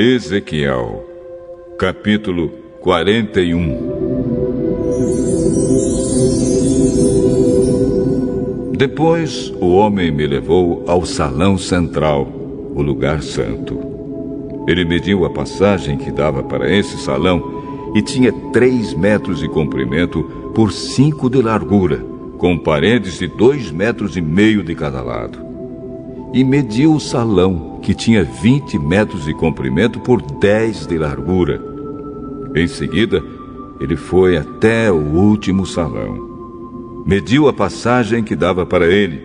Ezequiel, capítulo 41. Depois o homem me levou ao salão central, o lugar santo. Ele mediu a passagem que dava para esse salão e tinha 3 metros de comprimento por 5 de largura, com paredes de 2,5 metros de cada lado. E mediu o salão, que tinha 20 metros de comprimento por 10 de largura. Em seguida, ele foi até o último salão. Mediu a passagem que dava para ele,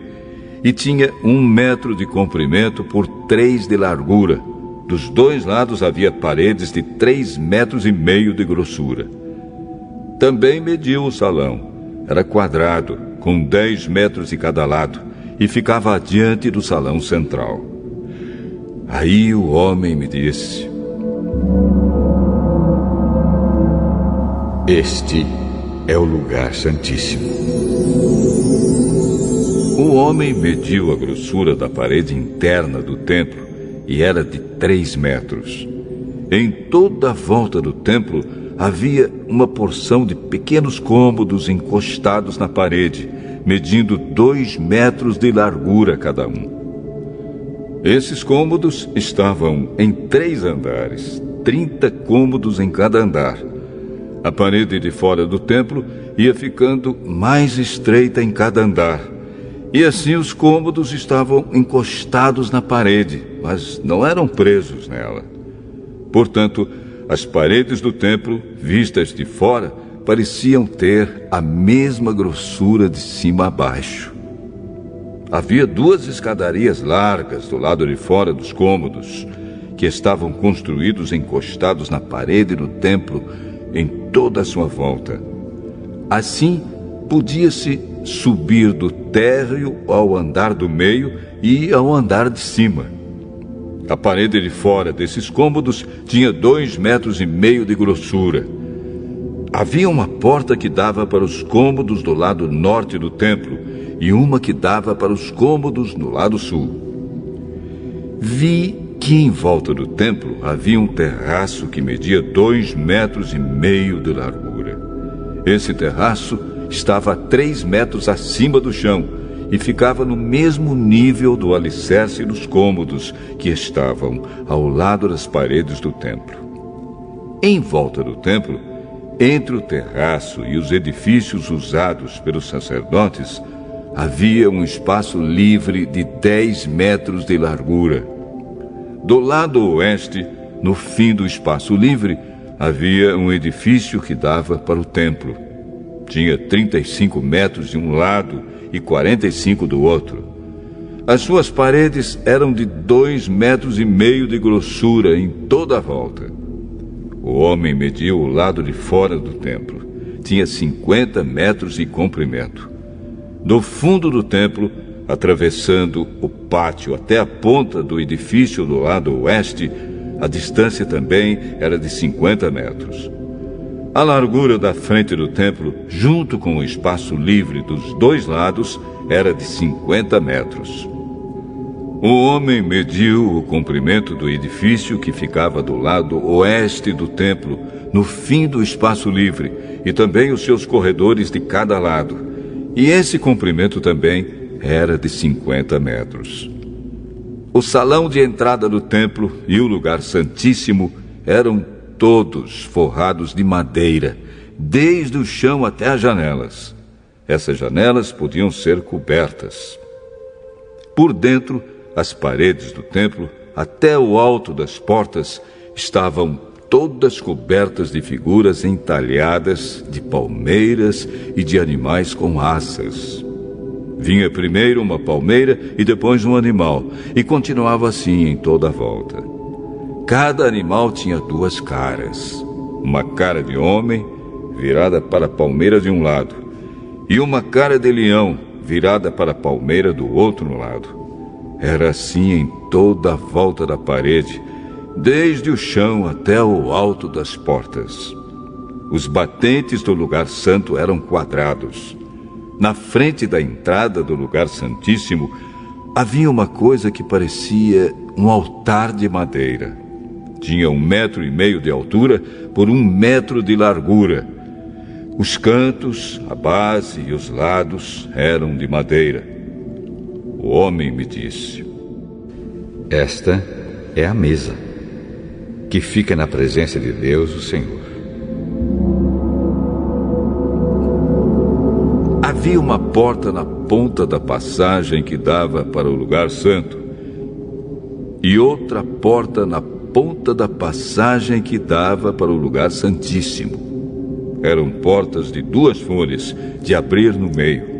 e tinha 1 metro de comprimento por 3 de largura. Dos 2 lados havia paredes de 3,5 metros de grossura. Também mediu o salão. Era quadrado, com 10 metros de cada lado, e ficava adiante do salão central. Aí o homem me disse: Este é o lugar santíssimo. O homem mediu a grossura da parede interna do templo e era de 3 metros. Em toda a volta do templo havia uma porção de pequenos cômodos encostados na parede, medindo 2 metros de largura cada um. Esses cômodos estavam em 3 andares, 30 cômodos em cada andar. A parede de fora do templo ia ficando mais estreita em cada andar. E assim os cômodos estavam encostados na parede, mas não eram presos nela. Portanto, as paredes do templo, vistas de fora, pareciam ter a mesma grossura de cima a baixo. Havia 2 escadarias largas do lado de fora dos cômodos, que estavam construídos encostados na parede do templo em toda a sua volta. Assim, podia-se subir do térreo ao andar do meio e ao andar de cima. A parede de fora desses cômodos tinha 2,5 metros de grossura. Havia uma porta que dava para os cômodos do lado norte do templo e uma que dava para os cômodos no lado sul. Vi que em volta do templo havia um terraço que media 2,5 metros de largura. Esse terraço estava a 3 metros acima do chão e ficava no mesmo nível do alicerce dos cômodos que estavam ao lado das paredes do templo. Em volta do templo, entre o terraço e os edifícios usados pelos sacerdotes, havia um espaço livre de 10 metros de largura. Do lado oeste, no fim do espaço livre, havia um edifício que dava para o templo. Tinha 35 metros de um lado e 45 do outro. As suas paredes eram de 2,5 metros de grossura em toda a volta. O homem mediu o lado de fora do templo. Tinha 50 metros de comprimento. Do fundo do templo, atravessando o pátio até a ponta do edifício do lado oeste, a distância também era de 50 metros. A largura da frente do templo, junto com o espaço livre dos 2 lados, era de 50 metros. O homem mediu o comprimento do edifício que ficava do lado oeste do templo, no fim do espaço livre, e também os seus corredores de cada lado. E esse comprimento também era de 50 metros. O salão de entrada do templo e o lugar santíssimo eram todos forrados de madeira, desde o chão até as janelas. Essas janelas podiam ser cobertas. Por dentro, as paredes do templo, até o alto das portas, estavam todas cobertas de figuras entalhadas, de palmeiras e de animais com asas. Vinha primeiro uma palmeira e depois um animal, e continuava assim em toda a volta. Cada animal tinha 2 caras. Uma cara de homem, virada para a palmeira de um lado, e uma cara de leão, virada para a palmeira do outro lado. Era assim em toda a volta da parede, desde o chão até o alto das portas. Os batentes do lugar santo eram quadrados. Na frente da entrada do lugar santíssimo, havia uma coisa que parecia um altar de madeira. Tinha 1,5 metro de altura por 1 metro de largura. Os cantos, a base e os lados eram de madeira. O homem me disse: esta é a mesa que fica na presença de Deus, o Senhor. Havia uma porta na ponta da passagem que dava para o lugar santo e outra porta na ponta da passagem que dava para o lugar santíssimo. Eram portas de 2 folhas, de abrir no meio.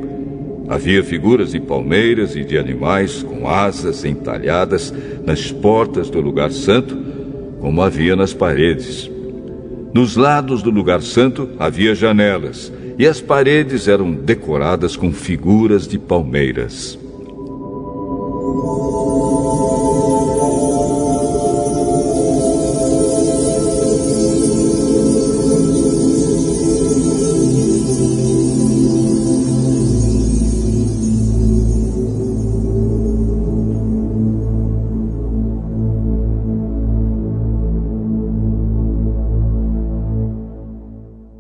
Havia figuras de palmeiras e de animais com asas entalhadas nas portas do lugar santo, como havia nas paredes. Nos lados do lugar santo havia janelas, e as paredes eram decoradas com figuras de palmeiras.